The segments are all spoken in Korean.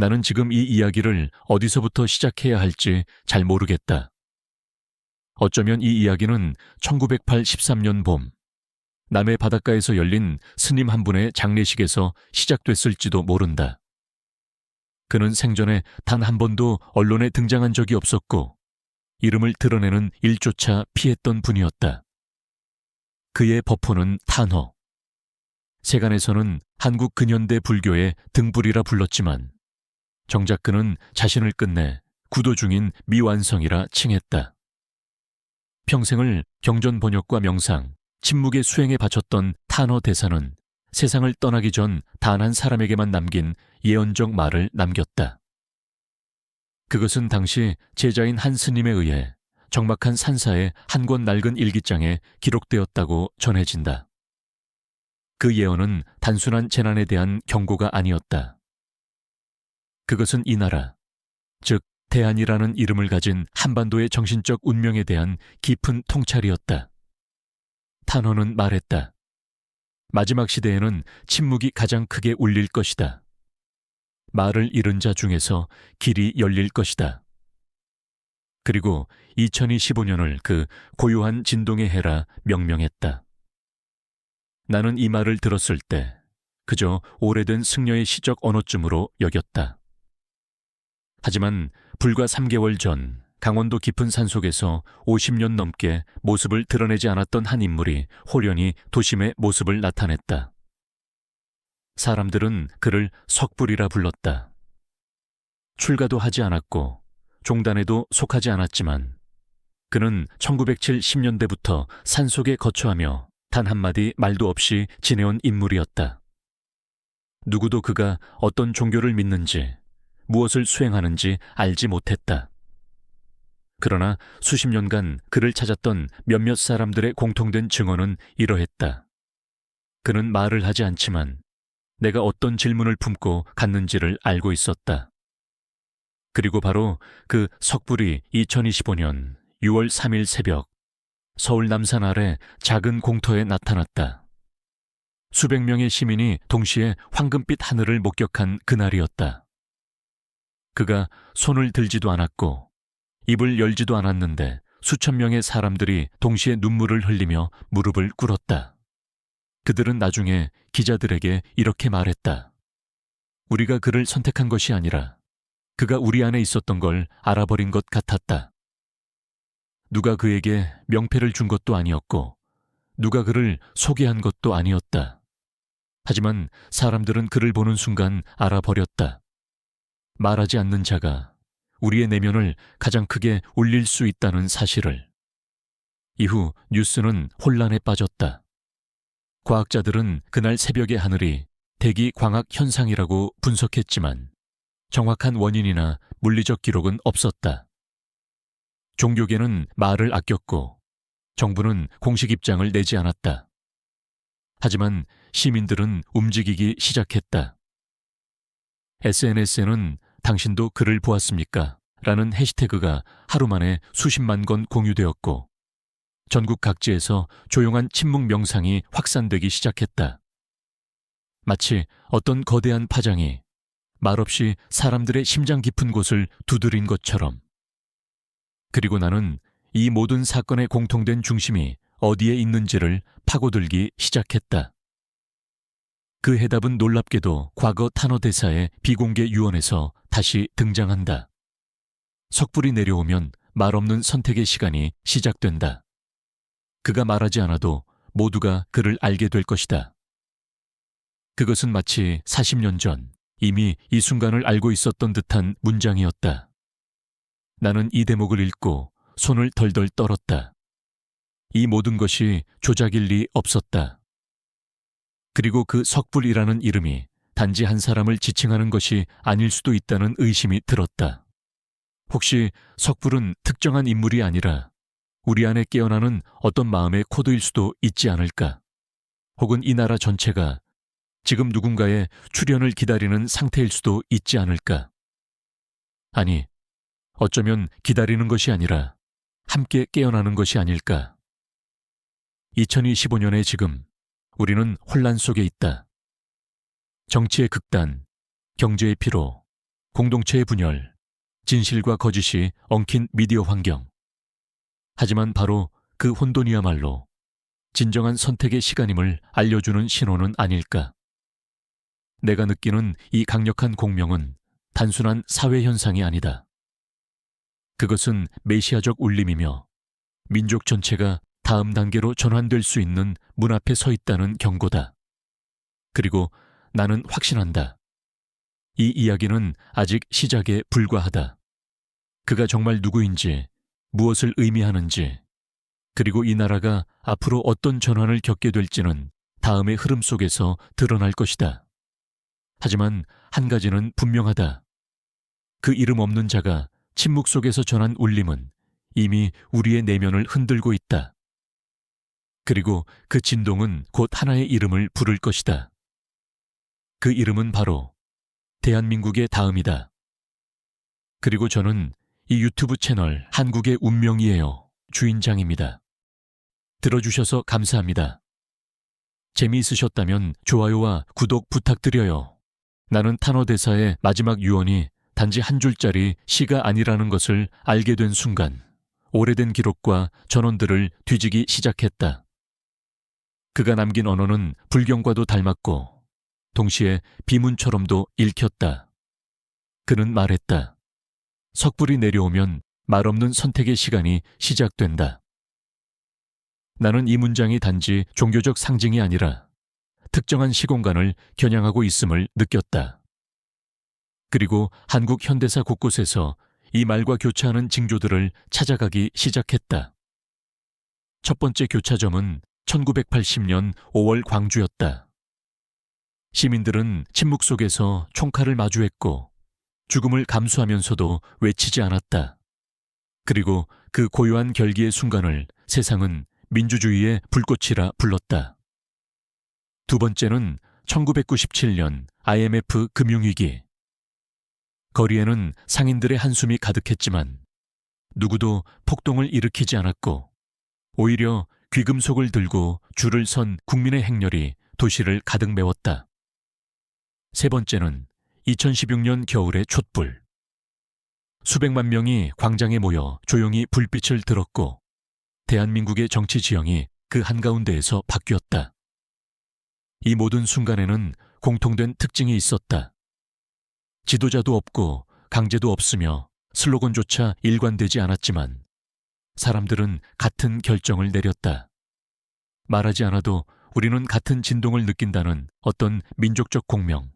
나는 지금 이 이야기를 어디서부터 시작해야 할지 잘 모르겠다. 어쩌면 이 이야기는 1983년 봄, 남해 바닷가에서 열린 스님 한 분의 장례식에서 시작됐을지도 모른다. 그는 생전에 단 한 번도 언론에 등장한 적이 없었고 이름을 드러내는 일조차 피했던 분이었다. 그의 법호는 탄허. 세간에서는 한국 근현대 불교의 등불이라 불렀지만 정작 그는 자신을 끝내 구도 중인 미완성이라 칭했다. 평생을 경전 번역과 명상, 침묵의 수행에 바쳤던 탄허 대사는 세상을 떠나기 전 단 한 사람에게만 남긴 예언적 말을 남겼다. 그것은 당시 제자인 한 스님에 의해 적막한 산사의 한 권 낡은 일기장에 기록되었다고 전해진다. 그 예언은 단순한 재난에 대한 경고가 아니었다. 그것은 이 나라, 즉 대한이라는 이름을 가진 한반도의 정신적 운명에 대한 깊은 통찰이었다. 탄허는 말했다. 마지막 시대에는 침묵이 가장 크게 울릴 것이다. 말을 잃은 자 중에서 길이 열릴 것이다. 그리고 2025년을 그 고요한 진동의 해라 명명했다. 나는 이 말을 들었을 때 그저 오래된 승려의 시적 언어쯤으로 여겼다. 하지만 불과 3개월 전 강원도 깊은 산속에서 50년 넘게 모습을 드러내지 않았던 한 인물이 홀연히 도심의 모습을 나타냈다. 사람들은 그를 석불이라 불렀다. 출가도 하지 않았고 종단에도 속하지 않았지만 그는 1970년대부터 산속에 거처하며 단 한마디 말도 없이 지내온 인물이었다. 누구도 그가 어떤 종교를 믿는지 무엇을 수행하는지 알지 못했다. 그러나 수십 년간 그를 찾았던 몇몇 사람들의 공통된 증언은 이러했다. 그는 말을 하지 않지만 내가 어떤 질문을 품고 갔는지를 알고 있었다. 그리고 바로 그 석불이 2025년 6월 3일 새벽 서울 남산 아래 작은 공터에 나타났다. 수백 명의 시민이 동시에 황금빛 하늘을 목격한 그날이었다. 그가 손을 들지도 않았고 입을 열지도 않았는데 수천 명의 사람들이 동시에 눈물을 흘리며 무릎을 꿇었다. 그들은 나중에 기자들에게 이렇게 말했다. 우리가 그를 선택한 것이 아니라 그가 우리 안에 있었던 걸 알아버린 것 같았다. 누가 그에게 명패를 준 것도 아니었고 누가 그를 소개한 것도 아니었다. 하지만 사람들은 그를 보는 순간 알아버렸다. 말하지 않는 자가 우리의 내면을 가장 크게 울릴 수 있다는 사실을. 이후 뉴스는 혼란에 빠졌다. 과학자들은 그날 새벽의 하늘이 대기 광학 현상이라고 분석했지만 정확한 원인이나 물리적 기록은 없었다. 종교계는 말을 아꼈고 정부는 공식 입장을 내지 않았다. 하지만 시민들은 움직이기 시작했다. SNS에는 당신도 그를 보았습니까? 라는 해시태그가 하루 만에 수십만 건 공유되었고 전국 각지에서 조용한 침묵 명상이 확산되기 시작했다. 마치 어떤 거대한 파장이 말없이 사람들의 심장 깊은 곳을 두드린 것처럼. 그리고 나는 이 모든 사건의 공통된 중심이 어디에 있는지를 파고들기 시작했다. 그 해답은 놀랍게도 과거 탄허 대사의 비공개 유언에서 다시 등장한다. 석불이 내려오면 말없는 선택의 시간이 시작된다. 그가 말하지 않아도 모두가 그를 알게 될 것이다. 그것은 마치 40년 전 이미 이 순간을 알고 있었던 듯한 문장이었다. 나는 이 대목을 읽고 손을 덜덜 떨었다. 이 모든 것이 조작일 리 없었다. 그리고 그 석불이라는 이름이 단지 한 사람을 지칭하는 것이 아닐 수도 있다는 의심이 들었다. 혹시 석불은 특정한 인물이 아니라 우리 안에 깨어나는 어떤 마음의 코드일 수도 있지 않을까? 혹은 이 나라 전체가 지금 누군가의 출현을 기다리는 상태일 수도 있지 않을까? 아니, 어쩌면 기다리는 것이 아니라 함께 깨어나는 것이 아닐까? 2025년의 지금 우리는 혼란 속에 있다. 정치의 극단, 경제의 피로, 공동체의 분열, 진실과 거짓이 엉킨 미디어 환경. 하지만 바로 그 혼돈이야말로 진정한 선택의 시간임을 알려주는 신호는 아닐까. 내가 느끼는 이 강력한 공명은 단순한 사회 현상이 아니다. 그것은 메시아적 울림이며 민족 전체가 다음 단계로 전환될 수 있는 문 앞에 서 있다는 경고다. 그리고 나는 확신한다. 이 이야기는 아직 시작에 불과하다. 그가 정말 누구인지, 무엇을 의미하는지, 그리고 이 나라가 앞으로 어떤 전환을 겪게 될지는 다음의 흐름 속에서 드러날 것이다. 하지만 한 가지는 분명하다. 그 이름 없는 자가 침묵 속에서 전한 울림은 이미 우리의 내면을 흔들고 있다. 그리고 그 진동은 곧 하나의 이름을 부를 것이다. 그 이름은 바로 대한민국의 다음이다. 그리고 저는 이 유튜브 채널 한국의 운명이에요 주인장입니다. 들어주셔서 감사합니다. 재미있으셨다면 좋아요와 구독 부탁드려요. 나는 탄어 대사의 마지막 유언이 단지 한 줄짜리 시가 아니라는 것을 알게 된 순간 오래된 기록과 전원들을 뒤지기 시작했다. 그가 남긴 언어는 불경과도 닮았고 동시에 비문처럼도 읽혔다. 그는 말했다. 석불이 내려오면 말없는 선택의 시간이 시작된다. 나는 이 문장이 단지 종교적 상징이 아니라 특정한 시공간을 겨냥하고 있음을 느꼈다. 그리고 한국 현대사 곳곳에서 이 말과 교차하는 징조들을 찾아가기 시작했다. 첫 번째 교차점은 1980년 5월 광주였다. 시민들은 침묵 속에서 총칼을 마주했고 죽음을 감수하면서도 외치지 않았다. 그리고 그 고요한 결기의 순간을 세상은 민주주의의 불꽃이라 불렀다. 두 번째는 1997년 IMF 금융위기. 거리에는 상인들의 한숨이 가득했지만 누구도 폭동을 일으키지 않았고 오히려 귀금속을 들고 줄을 선 국민의 행렬이 도시를 가득 메웠다. 세 번째는 2016년 겨울의 촛불. 수백만 명이 광장에 모여 조용히 불빛을 들었고 대한민국의 정치 지형이 그 한가운데에서 바뀌었다. 이 모든 순간에는 공통된 특징이 있었다. 지도자도 없고 강제도 없으며 슬로건조차 일관되지 않았지만 사람들은 같은 결정을 내렸다. 말하지 않아도 우리는 같은 진동을 느낀다는 어떤 민족적 공명.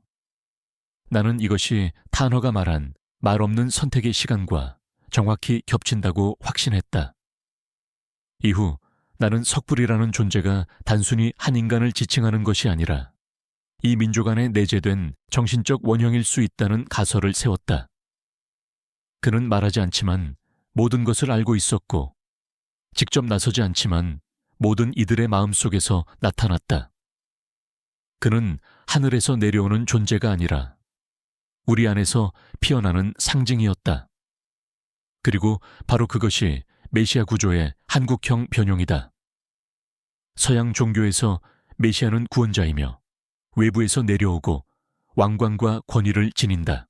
나는 이것이 탄허가 말한 말 없는 선택의 시간과 정확히 겹친다고 확신했다. 이후 나는 석불이라는 존재가 단순히 한 인간을 지칭하는 것이 아니라 이 민족 안에 내재된 정신적 원형일 수 있다는 가설을 세웠다. 그는 말하지 않지만 모든 것을 알고 있었고 직접 나서지 않지만 모든 이들의 마음속에서 나타났다. 그는 하늘에서 내려오는 존재가 아니라 우리 안에서 피어나는 상징이었다. 그리고 바로 그것이 메시아 구조의 한국형 변형이다. 서양 종교에서 메시아는 구원자이며 외부에서 내려오고 왕관과 권위를 지닌다.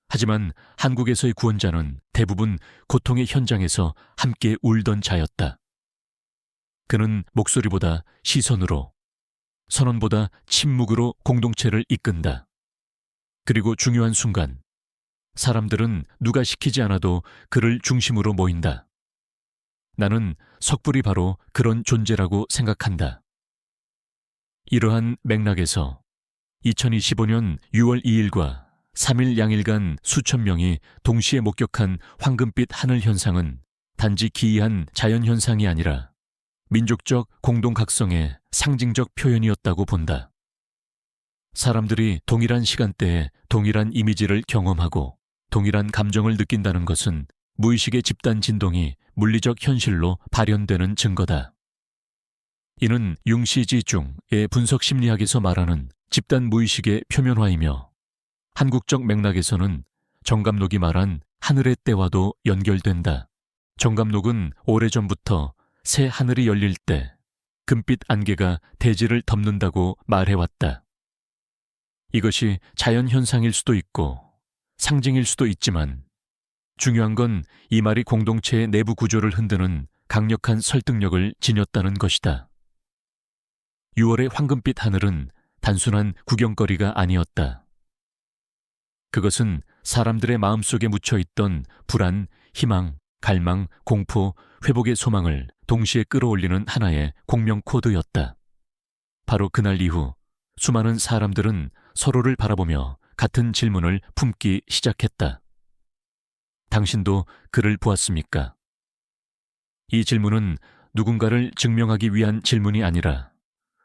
하지만 한국에서의 구원자는 대부분 고통의 현장에서 함께 울던 자였다. 그는 목소리보다 시선으로, 선언보다 침묵으로 공동체를 이끈다. 그리고 중요한 순간, 사람들은 누가 시키지 않아도 그를 중심으로 모인다. 나는 석불이 바로 그런 존재라고 생각한다. 이러한 맥락에서 2025년 6월 2일과 3일 양일간 수천 명이 동시에 목격한 황금빛 하늘 현상은 단지 기이한 자연현상이 아니라 민족적 공동각성의 상징적 표현이었다고 본다. 사람들이 동일한 시간대에 동일한 이미지를 경험하고 동일한 감정을 느낀다는 것은 무의식의 집단 진동이 물리적 현실로 발현되는 증거다. 이는 융시지중의 분석 심리학에서 말하는 집단 무의식의 표면화이며 한국적 맥락에서는 정감록이 말한 하늘의 때와도 연결된다. 정감록은 오래전부터 새 하늘이 열릴 때 금빛 안개가 대지를 덮는다고 말해왔다. 이것이 자연현상일 수도 있고 상징일 수도 있지만 중요한 건 이 말이 공동체의 내부 구조를 흔드는 강력한 설득력을 지녔다는 것이다. 6월의 황금빛 하늘은 단순한 구경거리가 아니었다. 그것은 사람들의 마음속에 묻혀있던 불안, 희망, 갈망, 공포, 회복의 소망을 동시에 끌어올리는 하나의 공명 코드였다. 바로 그날 이후 수많은 사람들은 서로를 바라보며 같은 질문을 품기 시작했다. 당신도 그를 보았습니까? 이 질문은 누군가를 증명하기 위한 질문이 아니라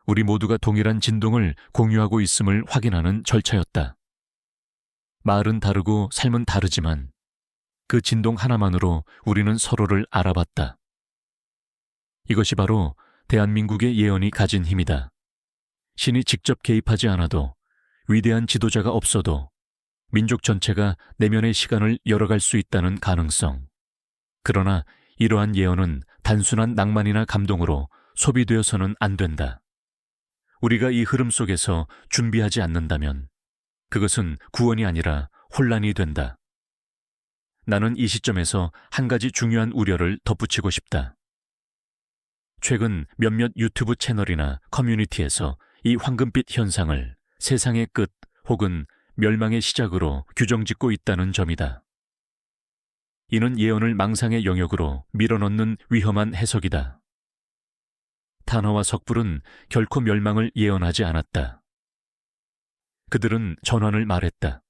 우리 모두가 동일한 진동을 공유하고 있음을 확인하는 절차였다. 말은 다르고 삶은 다르지만 그 진동 하나만으로 우리는 서로를 알아봤다. 이것이 바로 대한민국의 예언이 가진 힘이다. 신이 직접 개입하지 않아도, 위대한 지도자가 없어도 민족 전체가 내면의 시간을 열어갈 수 있다는 가능성. 그러나 이러한 예언은 단순한 낭만이나 감동으로 소비되어서는 안 된다. 우리가 이 흐름 속에서 준비하지 않는다면 그것은 구원이 아니라 혼란이 된다. 나는 이 시점에서 한 가지 중요한 우려를 덧붙이고 싶다. 최근 몇몇 유튜브 채널이나 커뮤니티에서 이 황금빛 현상을 세상의 끝 혹은 멸망의 시작으로 규정짓고 있다는 점이다. 이는 예언을 망상의 영역으로 밀어넣는 위험한 해석이다. 탄화와 석불은 결코 멸망을 예언하지 않았다. 그들은 전환을 말했다.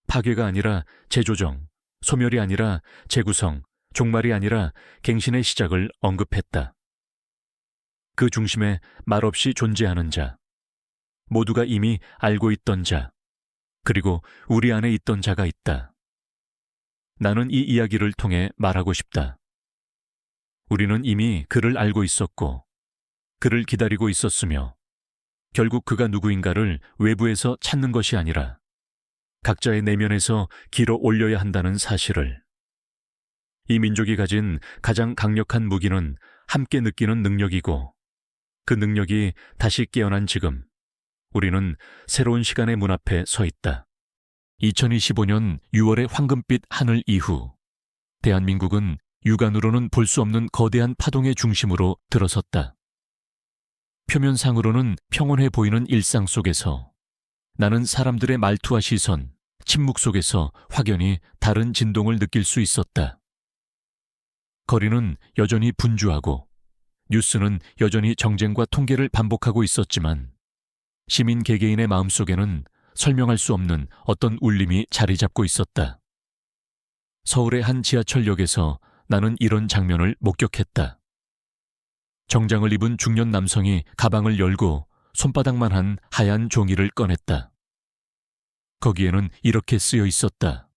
파괴가 아니라 재조정, 소멸이 아니라 재구성, 종말이 아니라 갱신의 시작을 언급했다. 그 중심에 말없이 존재하는 자, 모두가 이미 알고 있던 자, 그리고 우리 안에 있던 자가 있다. 나는 이 이야기를 통해 말하고 싶다. 우리는 이미 그를 알고 있었고, 그를 기다리고 있었으며, 결국 그가 누구인가를 외부에서 찾는 것이 아니라 각자의 내면에서 길어 올려야 한다는 사실을. 이 민족이 가진 가장 강력한 무기는 함께 느끼는 능력이고, 그 능력이 다시 깨어난 지금 우리는 새로운 시간의 문 앞에 서 있다. 2025년 6월의 황금빛 하늘 이후 대한민국은 육안으로는 볼 수 없는 거대한 파동의 중심으로 들어섰다. 표면상으로는 평온해 보이는 일상 속에서 나는 사람들의 말투와 시선, 침묵 속에서 확연히 다른 진동을 느낄 수 있었다. 거리는 여전히 분주하고 뉴스는 여전히 정쟁과 통계를 반복하고 있었지만 시민 개개인의 마음속에는 설명할 수 없는 어떤 울림이 자리 잡고 있었다. 서울의 한 지하철역에서 나는 이런 장면을 목격했다. 정장을 입은 중년 남성이 가방을 열고 손바닥만 한 하얀 종이를 꺼냈다. 거기에는 이렇게 쓰여 있었다.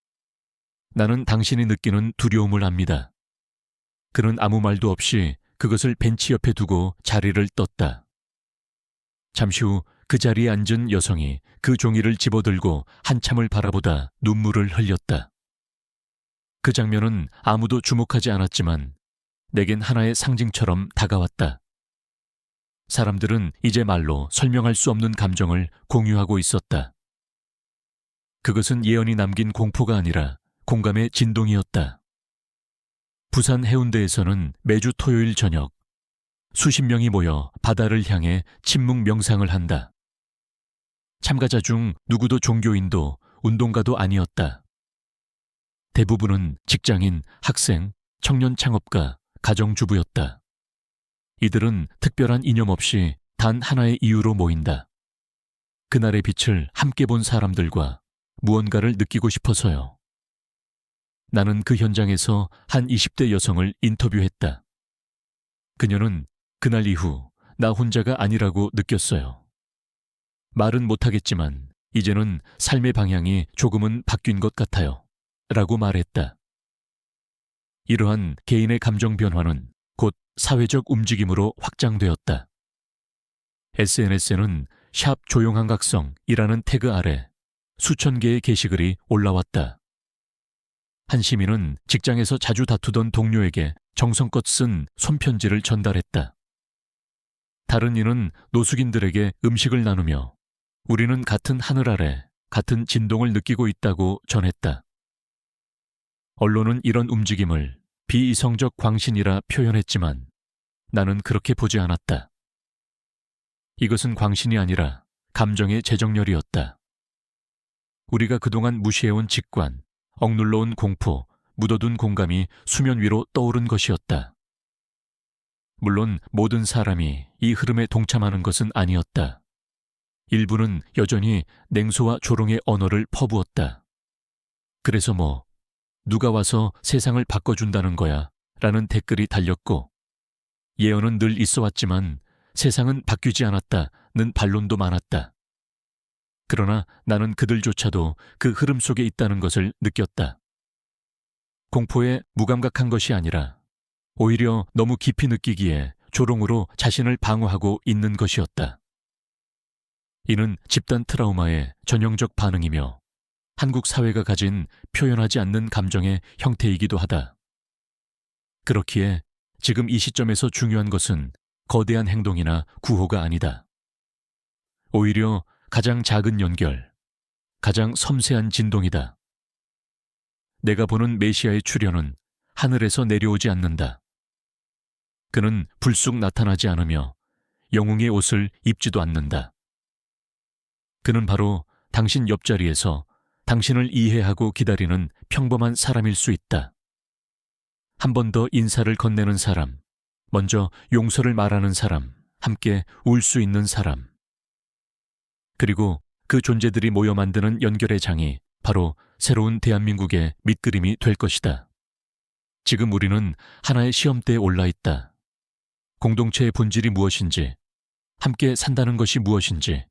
나는 당신이 느끼는 두려움을 압니다. 그는 아무 말도 없이 그것을 벤치 옆에 두고 자리를 떴다. 잠시 후 그 자리에 앉은 여성이 그 종이를 집어들고 한참을 바라보다 눈물을 흘렸다. 그 장면은 아무도 주목하지 않았지만 내겐 하나의 상징처럼 다가왔다. 사람들은 이제 말로 설명할 수 없는 감정을 공유하고 있었다. 그것은 예언이 남긴 공포가 아니라 공감의 진동이었다. 부산 해운대에서는 매주 토요일 저녁 수십 명이 모여 바다를 향해 침묵 명상을 한다. 참가자 중 누구도 종교인도 운동가도 아니었다. 대부분은 직장인, 학생, 청년 창업가, 가정주부였다. 이들은 특별한 이념 없이 단 하나의 이유로 모인다. 그날의 빛을 함께 본 사람들과 무언가를 느끼고 싶어서요. 나는 그 현장에서 한 20대 여성을 인터뷰했다. 그녀는 그날 이후 나 혼자가 아니라고 느꼈어요. 말은 못하겠지만 이제는 삶의 방향이 조금은 바뀐 것 같아요. 라고 말했다. 이러한 개인의 감정 변화는 곧 사회적 움직임으로 확장되었다. SNS에는 샵 조용한각성이라는 태그 아래 수천 개의 게시글이 올라왔다. 한 시민은 직장에서 자주 다투던 동료에게 정성껏 쓴 손편지를 전달했다. 다른 이는 노숙인들에게 음식을 나누며 우리는 같은 하늘 아래 같은 진동을 느끼고 있다고 전했다. 언론은 이런 움직임을 비이성적 광신이라 표현했지만 나는 그렇게 보지 않았다. 이것은 광신이 아니라 감정의 재정렬이었다. 우리가 그동안 무시해온 직관, 억눌러온 공포, 묻어둔 공감이 수면 위로 떠오른 것이었다. 물론 모든 사람이 이 흐름에 동참하는 것은 아니었다. 일부는 여전히 냉소와 조롱의 언어를 퍼부었다. 그래서 누가 와서 세상을 바꿔준다는 거야 라는 댓글이 달렸고, 예언은 늘 있어왔지만 세상은 바뀌지 않았다는 반론도 많았다. 그러나 나는 그들조차도 그 흐름 속에 있다는 것을 느꼈다. 공포에 무감각한 것이 아니라 오히려 너무 깊이 느끼기에 조롱으로 자신을 방어하고 있는 것이었다. 이는 집단 트라우마의 전형적 반응이며 한국 사회가 가진 표현하지 않는 감정의 형태이기도 하다. 그렇기에 지금 이 시점에서 중요한 것은 거대한 행동이나 구호가 아니다. 오히려 가장 작은 연결, 가장 섬세한 진동이다. 내가 보는 메시아의 출현은 하늘에서 내려오지 않는다. 그는 불쑥 나타나지 않으며 영웅의 옷을 입지도 않는다. 그는 바로 당신 옆자리에서 당신을 이해하고 기다리는 평범한 사람일 수 있다. 한 번 더 인사를 건네는 사람, 먼저 용서를 말하는 사람, 함께 울 수 있는 사람. 그리고 그 존재들이 모여 만드는 연결의 장이 바로 새로운 대한민국의 밑그림이 될 것이다. 지금 우리는 하나의 시험대에 올라 있다. 공동체의 본질이 무엇인지, 함께 산다는 것이 무엇인지,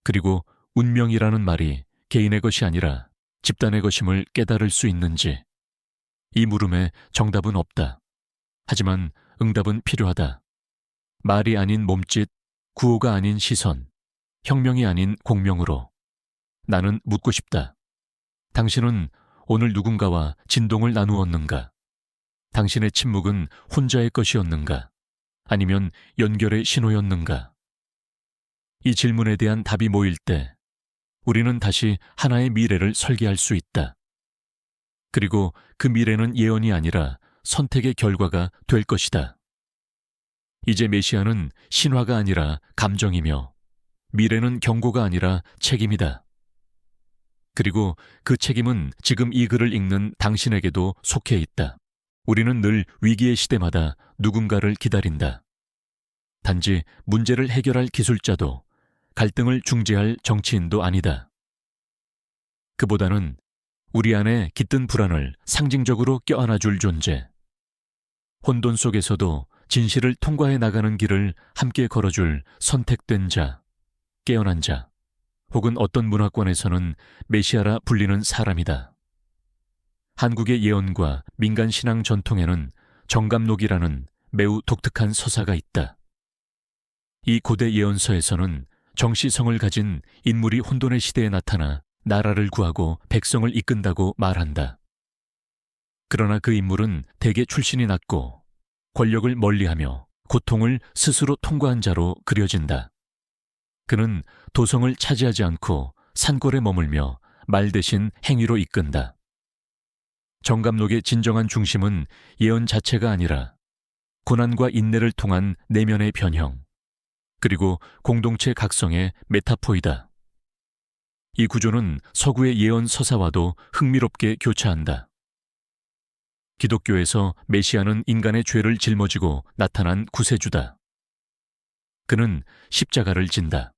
그리고 운명이라는 말이 개인의 것이 아니라 집단의 것임을 깨달을 수 있는지. 이 물음에 정답은 없다. 하지만 응답은 필요하다. 말이 아닌 몸짓, 구호가 아닌 시선, 혁명이 아닌 공명으로. 나는 묻고 싶다. 당신은 오늘 누군가와 진동을 나누었는가? 당신의 침묵은 혼자의 것이었는가? 아니면 연결의 신호였는가? 이 질문에 대한 답이 모일 때 우리는 다시 하나의 미래를 설계할 수 있다. 그리고 그 미래는 예언이 아니라 선택의 결과가 될 것이다. 이제 메시아는 신화가 아니라 감정이며 미래는 경고가 아니라 책임이다. 그리고 그 책임은 지금 이 글을 읽는 당신에게도 속해 있다. 우리는 늘 위기의 시대마다 누군가를 기다린다. 단지 문제를 해결할 기술자도 갈등을 중재할 정치인도 아니다. 그보다는 우리 안에 깃든 불안을 상징적으로 껴안아줄 존재. 혼돈 속에서도 진실을 통과해 나가는 길을 함께 걸어줄 선택된 자, 깨어난 자, 혹은 어떤 문화권에서는 메시아라 불리는 사람이다. 한국의 예언과 민간 신앙 전통에는 정감록이라는 매우 독특한 서사가 있다. 이 고대 예언서에서는 정시성을 가진 인물이 혼돈의 시대에 나타나 나라를 구하고 백성을 이끈다고 말한다. 그러나 그 인물은 대개 출신이 낮고 권력을 멀리하며 고통을 스스로 통과한 자로 그려진다. 그는 도성을 차지하지 않고 산골에 머물며 말 대신 행위로 이끈다. 정감록의 진정한 중심은 예언 자체가 아니라 고난과 인내를 통한 내면의 변형, 그리고 공동체 각성의 메타포이다. 이 구조는 서구의 예언 서사와도 흥미롭게 교차한다. 기독교에서 메시아는 인간의 죄를 짊어지고 나타난 구세주다. 그는 십자가를 진다.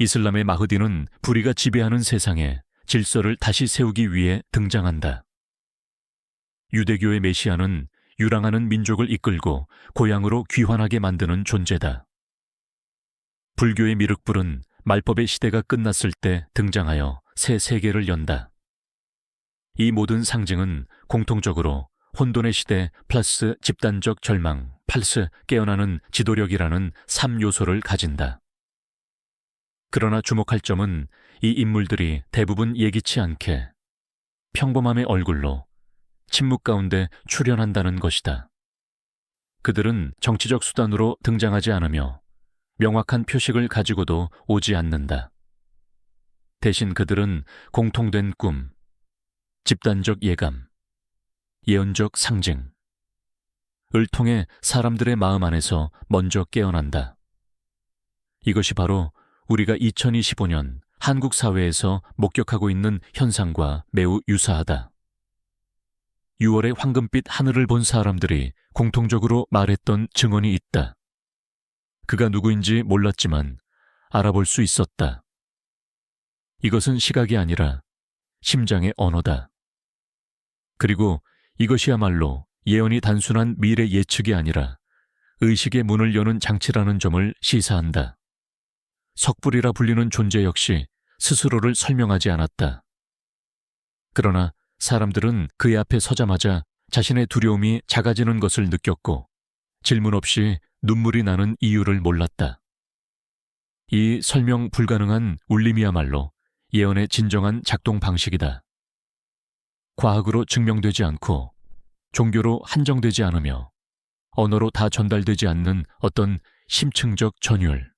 이슬람의 마흐디는 불의가 지배하는 세상에 질서를 다시 세우기 위해 등장한다. 유대교의 메시아는 유랑하는 민족을 이끌고 고향으로 귀환하게 만드는 존재다. 불교의 미륵불은 말법의 시대가 끝났을 때 등장하여 새 세계를 연다. 이 모든 상징은 공통적으로 혼돈의 시대 플러스 집단적 절망 플러스 깨어나는 지도력이라는 3요소를 가진다. 그러나 주목할 점은 이 인물들이 대부분 예기치 않게 평범함의 얼굴로 침묵 가운데 출현한다는 것이다. 그들은 정치적 수단으로 등장하지 않으며 명확한 표식을 가지고도 오지 않는다. 대신 그들은 공통된 꿈, 집단적 예감, 예언적 상징, 을 통해 사람들의 마음 안에서 먼저 깨어난다. 이것이 바로 우리가 2025년 한국 사회에서 목격하고 있는 현상과 매우 유사하다. 6월의 황금빛 하늘을 본 사람들이 공통적으로 말했던 증언이 있다. 그가 누구인지 몰랐지만 알아볼 수 있었다. 이것은 시각이 아니라 심장의 언어다. 그리고 이것이야말로 예언이 단순한 미래 예측이 아니라 의식의 문을 여는 장치라는 점을 시사한다. 석불이라 불리는 존재 역시 스스로를 설명하지 않았다. 그러나 사람들은 그의 앞에 서자마자 자신의 두려움이 작아지는 것을 느꼈고 질문 없이 눈물이 나는 이유를 몰랐다. 이 설명 불가능한 울림이야말로 예언의 진정한 작동 방식이다. 과학으로 증명되지 않고 종교로 한정되지 않으며 언어로 다 전달되지 않는 어떤 심층적 전율.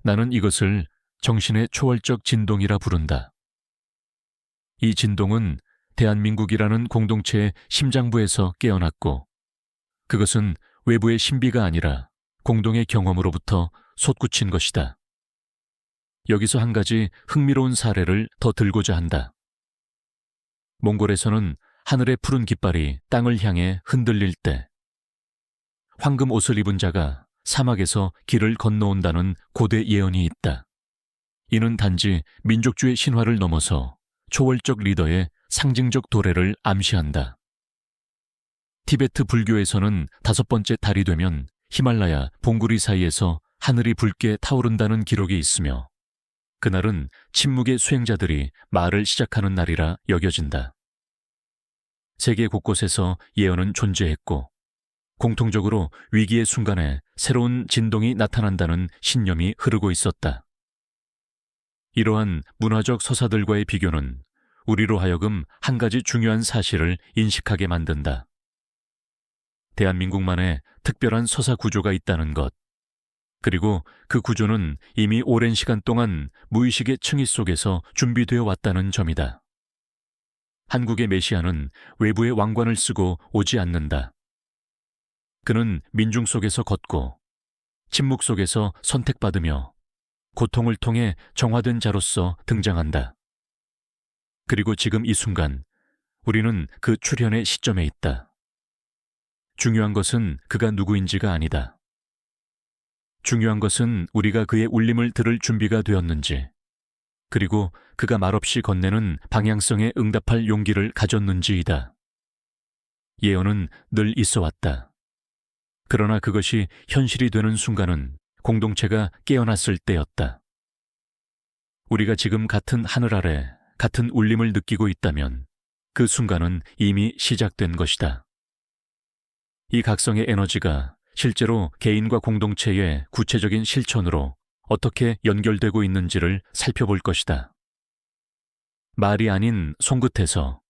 나는 이것을 정신의 초월적 진동이라 부른다. 이 진동은 대한민국이라는 공동체의 심장부에서 깨어났고 그것은 외부의 신비가 아니라 공동의 경험으로부터 솟구친 것이다. 여기서 한 가지 흥미로운 사례를 더 들고자 한다. 몽골에서는 하늘의 푸른 깃발이 땅을 향해 흔들릴 때 황금 옷을 입은 자가 사막에서 길을 건너온다는 고대 예언이 있다. 이는 단지 민족주의 신화를 넘어서 초월적 리더의 상징적 도래를 암시한다. 티베트 불교에서는 5번째 달이 되면 히말라야 봉구리 사이에서 하늘이 붉게 타오른다는 기록이 있으며 그날은 침묵의 수행자들이 말을 시작하는 날이라 여겨진다. 세계 곳곳에서 예언은 존재했고 공통적으로 위기의 순간에 새로운 진동이 나타난다는 신념이 흐르고 있었다. 이러한 문화적 서사들과의 비교는 우리로 하여금 한 가지 중요한 사실을 인식하게 만든다. 대한민국만의 특별한 서사 구조가 있다는 것, 그리고 그 구조는 이미 오랜 시간 동안 무의식의 층위 속에서 준비되어 왔다는 점이다. 한국의 메시아는 외부의 왕관을 쓰고 오지 않는다. 그는 민중 속에서 걷고 침묵 속에서 선택받으며 고통을 통해 정화된 자로서 등장한다. 그리고 지금 이 순간 우리는 그 출현의 시점에 있다. 중요한 것은 그가 누구인지가 아니다. 중요한 것은 우리가 그의 울림을 들을 준비가 되었는지, 그리고 그가 말없이 건네는 방향성에 응답할 용기를 가졌는지이다. 예언은 늘 있어 왔다. 그러나 그것이 현실이 되는 순간은 공동체가 깨어났을 때였다. 우리가 지금 같은 하늘 아래 같은 울림을 느끼고 있다면 그 순간은 이미 시작된 것이다. 이 각성의 에너지가 실제로 개인과 공동체의 구체적인 실천으로 어떻게 연결되고 있는지를 살펴볼 것이다. 말이 아닌 손끝에서,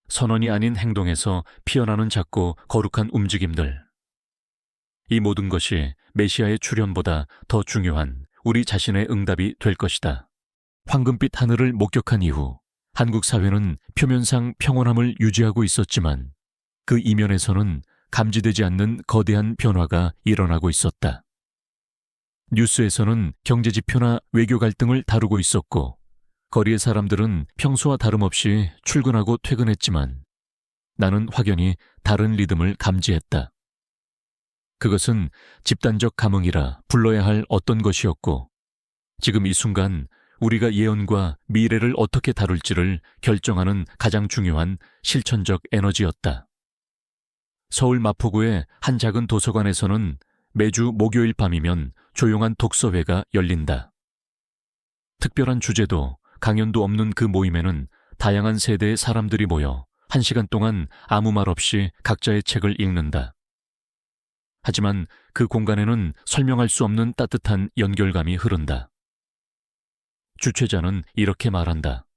선언이 아닌 행동에서 피어나는 작고 거룩한 움직임들. 이 모든 것이 메시아의 출현보다 더 중요한 우리 자신의 응답이 될 것이다. 황금빛 하늘을 목격한 이후 한국 사회는 표면상 평온함을 유지하고 있었지만 그 이면에서는 감지되지 않는 거대한 변화가 일어나고 있었다. 뉴스에서는 경제 지표나 외교 갈등을 다루고 있었고 거리의 사람들은 평소와 다름없이 출근하고 퇴근했지만 나는 확연히 다른 리듬을 감지했다. 그것은 집단적 감흥이라 불러야 할 어떤 것이었고 지금 이 순간 우리가 예언과 미래를 어떻게 다룰지를 결정하는 가장 중요한 실천적 에너지였다. 서울 마포구의 한 작은 도서관에서는 매주 목요일 밤이면 조용한 독서회가 열린다. 특별한 주제도 강연도 없는 그 모임에는 다양한 세대의 사람들이 모여 1시간 동안 아무 말 없이 각자의 책을 읽는다. 하지만 그 공간에는 설명할 수 없는 따뜻한 연결감이 흐른다. 주최자는 이렇게 말한다.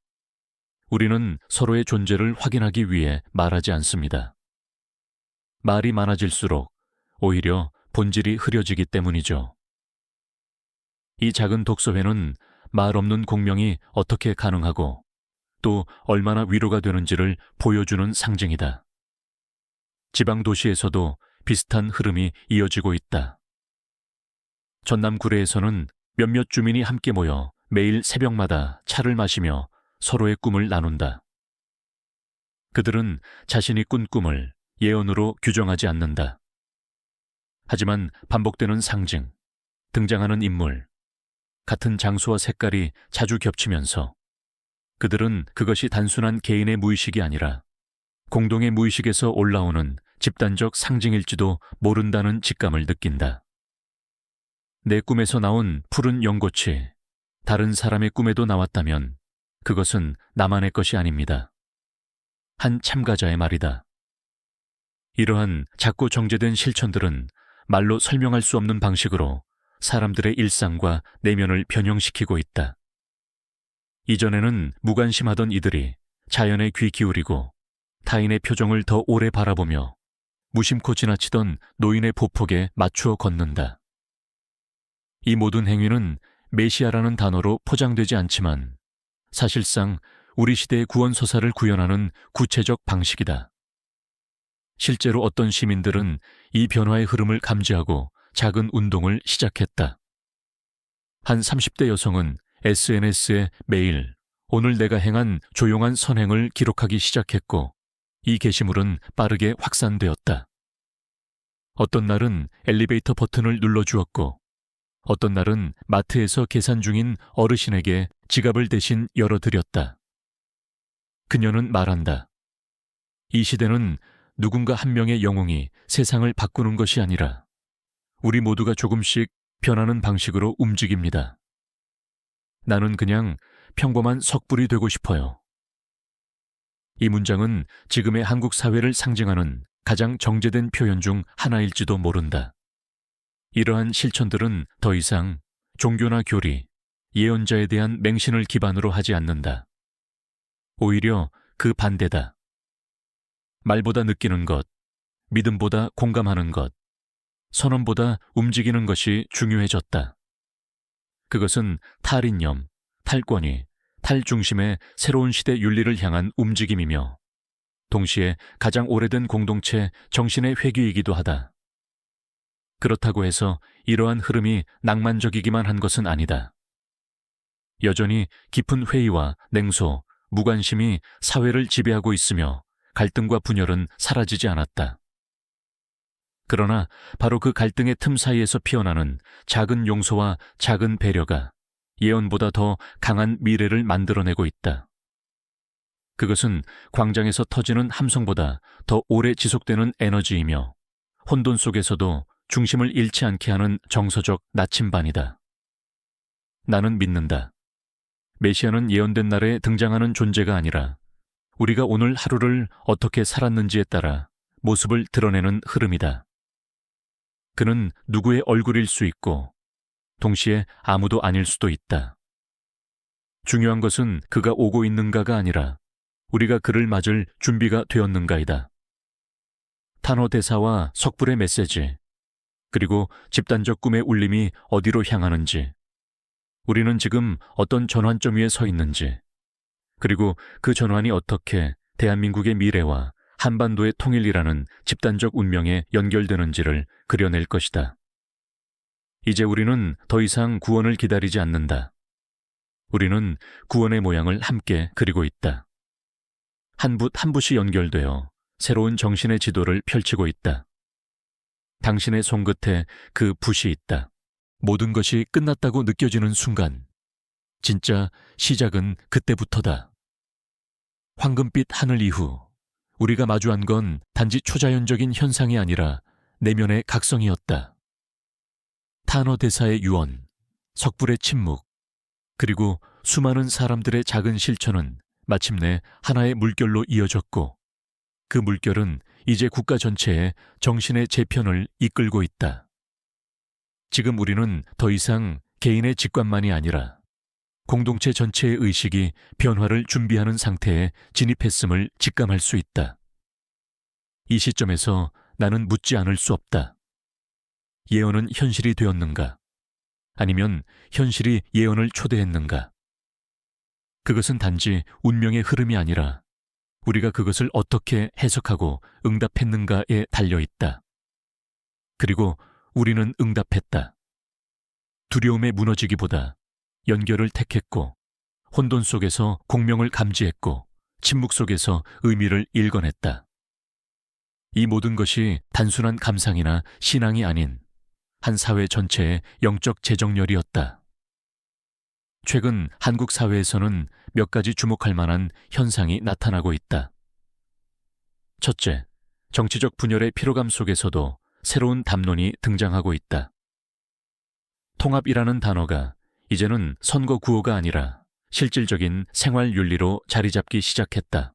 우리는 서로의 존재를 확인하기 위해 말하지 않습니다. 말이 많아질수록 오히려 본질이 흐려지기 때문이죠. 이 작은 독서회는 말 없는 공명이 어떻게 가능하고 또 얼마나 위로가 되는지를 보여주는 상징이다. 지방 도시에서도 비슷한 흐름이 이어지고 있다. 전남 구례에서는 몇몇 주민이 함께 모여 매일 새벽마다 차를 마시며 서로의 꿈을 나눈다. 그들은 자신이 꾼 꿈을 예언으로 규정하지 않는다. 하지만 반복되는 상징, 등장하는 인물, 같은 장소와 색깔이 자주 겹치면서 그들은 그것이 단순한 개인의 무의식이 아니라 공동의 무의식에서 올라오는 집단적 상징일지도 모른다는 직감을 느낀다. 내 꿈에서 나온 푸른 연꽃이 다른 사람의 꿈에도 나왔다면 그것은 나만의 것이 아닙니다. 한 참가자의 말이다. 이러한 작고 정제된 실천들은 말로 설명할 수 없는 방식으로 사람들의 일상과 내면을 변형시키고 있다. 이전에는 무관심하던 이들이 자연에 귀 기울이고 타인의 표정을 더 오래 바라보며 무심코 지나치던 노인의 보폭에 맞추어 걷는다. 이 모든 행위는 메시아라는 단어로 포장되지 않지만 사실상 우리 시대의 구원서사를 구현하는 구체적 방식이다. 실제로 어떤 시민들은 이 변화의 흐름을 감지하고 작은 운동을 시작했다. 한 30대 여성은 SNS에 매일 오늘 내가 행한 조용한 선행을 기록하기 시작했고 이 게시물은 빠르게 확산되었다. 어떤 날은 엘리베이터 버튼을 눌러주었고 어떤 날은 마트에서 계산 중인 어르신에게 지갑을 대신 열어드렸다. 그녀는 말한다. 이 시대는 누군가 한 명의 영웅이 세상을 바꾸는 것이 아니라 우리 모두가 조금씩 변하는 방식으로 움직입니다. 나는 그냥 평범한 석불이 되고 싶어요. 이 문장은 지금의 한국 사회를 상징하는 가장 정제된 표현 중 하나일지도 모른다. 이러한 실천들은 더 이상 종교나 교리, 예언자에 대한 맹신을 기반으로 하지 않는다. 오히려 그 반대다. 말보다 느끼는 것, 믿음보다 공감하는 것, 선언보다 움직이는 것이 중요해졌다. 그것은 탈이념, 탈권위, 탈중심의 새로운 시대 윤리를 향한 움직임이며 동시에 가장 오래된 공동체 정신의 회귀이기도 하다. 그렇다고 해서 이러한 흐름이 낭만적이기만 한 것은 아니다. 여전히 깊은 회의와 냉소, 무관심이 사회를 지배하고 있으며 갈등과 분열은 사라지지 않았다. 그러나 바로 그 갈등의 틈 사이에서 피어나는 작은 용서와 작은 배려가 예언보다 더 강한 미래를 만들어내고 있다. 그것은 광장에서 터지는 함성보다 더 오래 지속되는 에너지이며 혼돈 속에서도 중심을 잃지 않게 하는 정서적 나침반이다. 나는 믿는다. 메시아는 예언된 날에 등장하는 존재가 아니라 우리가 오늘 하루를 어떻게 살았는지에 따라 모습을 드러내는 흐름이다. 그는 누구의 얼굴일 수 있고 동시에 아무도 아닐 수도 있다. 중요한 것은 그가 오고 있는가가 아니라 우리가 그를 맞을 준비가 되었는가이다. 탄호 대사와 석불의 메시지, 그리고 집단적 꿈의 울림이 어디로 향하는지, 우리는 지금 어떤 전환점 위에 서 있는지, 그리고 그 전환이 어떻게 대한민국의 미래와 한반도의 통일이라는 집단적 운명에 연결되는지를 그려낼 것이다. 이제 우리는 더 이상 구원을 기다리지 않는다. 우리는 구원의 모양을 함께 그리고 있다. 한 붓 한 붓이 연결되어 새로운 정신의 지도를 펼치고 있다. 당신의 손끝에 그 붓이 있다. 모든 것이 끝났다고 느껴지는 순간, 진짜 시작은 그때부터다. 황금빛 하늘 이후 우리가 마주한 건 단지 초자연적인 현상이 아니라 내면의 각성이었다. 탄호 대사의 유언, 석불의 침묵, 그리고 수많은 사람들의 작은 실천은 마침내 하나의 물결로 이어졌고 그 물결은 이제 국가 전체의 정신의 재편을 이끌고 있다. 지금 우리는 더 이상 개인의 직관만이 아니라 공동체 전체의 의식이 변화를 준비하는 상태에 진입했음을 직감할 수 있다. 이 시점에서 나는 묻지 않을 수 없다. 예언은 현실이 되었는가? 아니면 현실이 예언을 초대했는가? 그것은 단지 운명의 흐름이 아니라 우리가 그것을 어떻게 해석하고 응답했는가에 달려 있다. 그리고 우리는 응답했다. 두려움에 무너지기보다 연결을 택했고, 혼돈 속에서 공명을 감지했고, 침묵 속에서 의미를 읽어냈다. 이 모든 것이 단순한 감상이나 신앙이 아닌 한 사회 전체의 영적 재정렬이었다. 최근 한국 사회에서는 몇 가지 주목할 만한 현상이 나타나고 있다. 첫째, 정치적 분열의 피로감 속에서도 새로운 담론이 등장하고 있다. 통합이라는 단어가 이제는 선거 구호가 아니라 실질적인 생활 윤리로 자리 잡기 시작했다.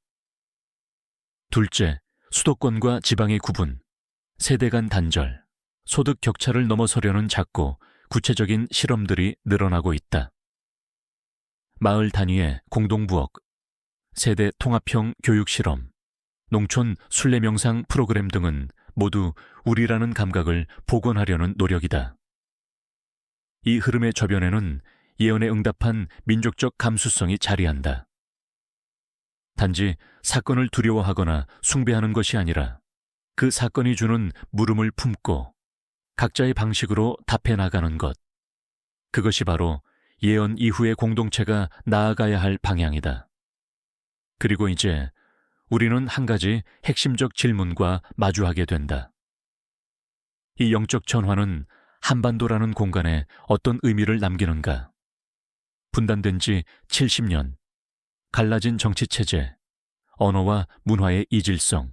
둘째, 수도권과 지방의 구분, 세대 간 단절, 소득 격차를 넘어서려는 작고 구체적인 실험들이 늘어나고 있다. 마을 단위의 공동부엌, 세대 통합형 교육 실험, 농촌 순례 명상 프로그램 등은 모두 우리라는 감각을 복원하려는 노력이다. 이 흐름의 저변에는 예언에 응답한 민족적 감수성이 자리한다. 단지 사건을 두려워하거나 숭배하는 것이 아니라 그 사건이 주는 물음을 품고 각자의 방식으로 답해 나가는 것. 그것이 바로 예언 이후의 공동체가 나아가야 할 방향이다. 그리고 이제 우리는 한 가지 핵심적 질문과 마주하게 된다. 이 영적 전환은 한반도라는 공간에 어떤 의미를 남기는가? 분단된 지 70년, 갈라진 정치체제, 언어와 문화의 이질성.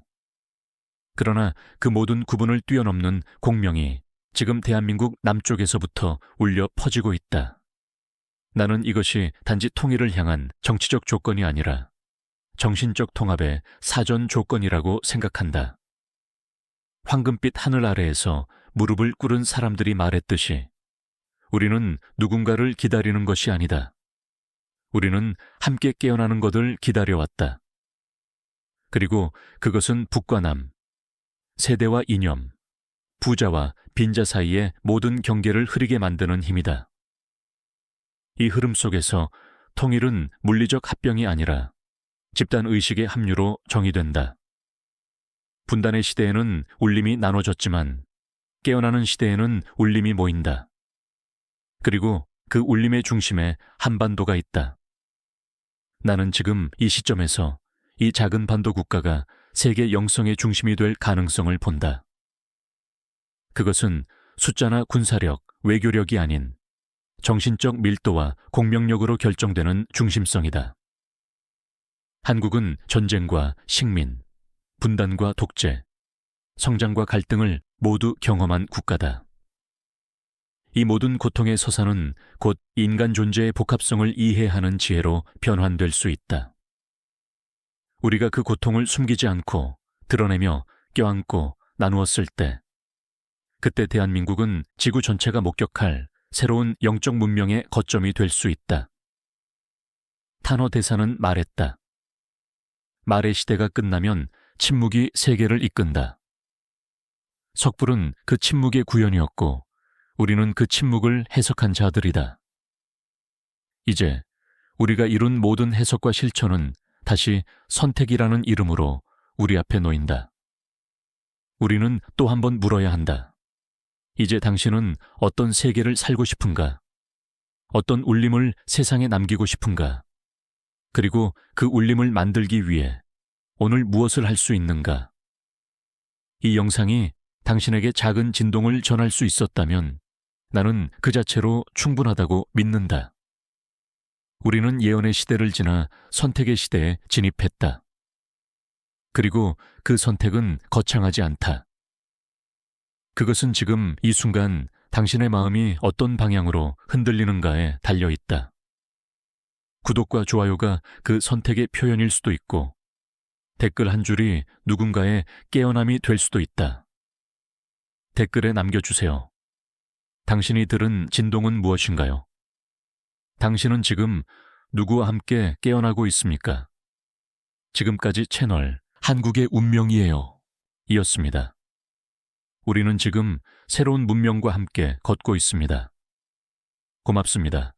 그러나 그 모든 구분을 뛰어넘는 공명이 지금 대한민국 남쪽에서부터 울려 퍼지고 있다. 나는 이것이 단지 통일을 향한 정치적 조건이 아니라 정신적 통합의 사전 조건이라고 생각한다. 황금빛 하늘 아래에서 무릎을 꿇은 사람들이 말했듯이 우리는 누군가를 기다리는 것이 아니다. 우리는 함께 깨어나는 것을 기다려왔다. 그리고 그것은 북과 남, 세대와 이념, 부자와 빈자 사이의 모든 경계를 흐리게 만드는 힘이다. 이 흐름 속에서 통일은 물리적 합병이 아니라 집단 의식의 합류로 정의된다. 분단의 시대에는 울림이 나눠졌지만 깨어나는 시대에는 울림이 모인다. 그리고 그 울림의 중심에 한반도가 있다. 나는 지금 이 시점에서 이 작은 반도 국가가 세계 영성의 중심이 될 가능성을 본다. 그것은 숫자나 군사력, 외교력이 아닌 정신적 밀도와 공명력으로 결정되는 중심성이다. 한국은 전쟁과 식민, 분단과 독재, 성장과 갈등을 모두 경험한 국가다. 이 모든 고통의 서사는 곧 인간 존재의 복합성을 이해하는 지혜로 변환될 수 있다. 우리가 그 고통을 숨기지 않고 드러내며 껴안고 나누었을 때, 그때 대한민국은 지구 전체가 목격할 새로운 영적 문명의 거점이 될 수 있다. 탄어 대사는 말했다. 말의 시대가 끝나면 침묵이 세계를 이끈다. 석불은 그 침묵의 구현이었고 우리는 그 침묵을 해석한 자들이다. 이제 우리가 이룬 모든 해석과 실천은 다시 선택이라는 이름으로 우리 앞에 놓인다. 우리는 또 한 번 물어야 한다. 이제 당신은 어떤 세계를 살고 싶은가? 어떤 울림을 세상에 남기고 싶은가? 그리고 그 울림을 만들기 위해 오늘 무엇을 할 수 있는가? 이 영상이 당신에게 작은 진동을 전할 수 있었다면 나는 그 자체로 충분하다고 믿는다. 우리는 예언의 시대를 지나 선택의 시대에 진입했다. 그리고 그 선택은 거창하지 않다. 그것은 지금 이 순간 당신의 마음이 어떤 방향으로 흔들리는가에 달려 있다. 구독과 좋아요가 그 선택의 표현일 수도 있고 댓글 한 줄이 누군가의 깨어남이 될 수도 있다. 댓글에 남겨주세요. 당신이 들은 진동은 무엇인가요? 당신은 지금 누구와 함께 깨어나고 있습니까? 지금까지 채널 한국의 운명이에요 이었습니다. 우리는 지금 새로운 문명과 함께 걷고 있습니다. 고맙습니다.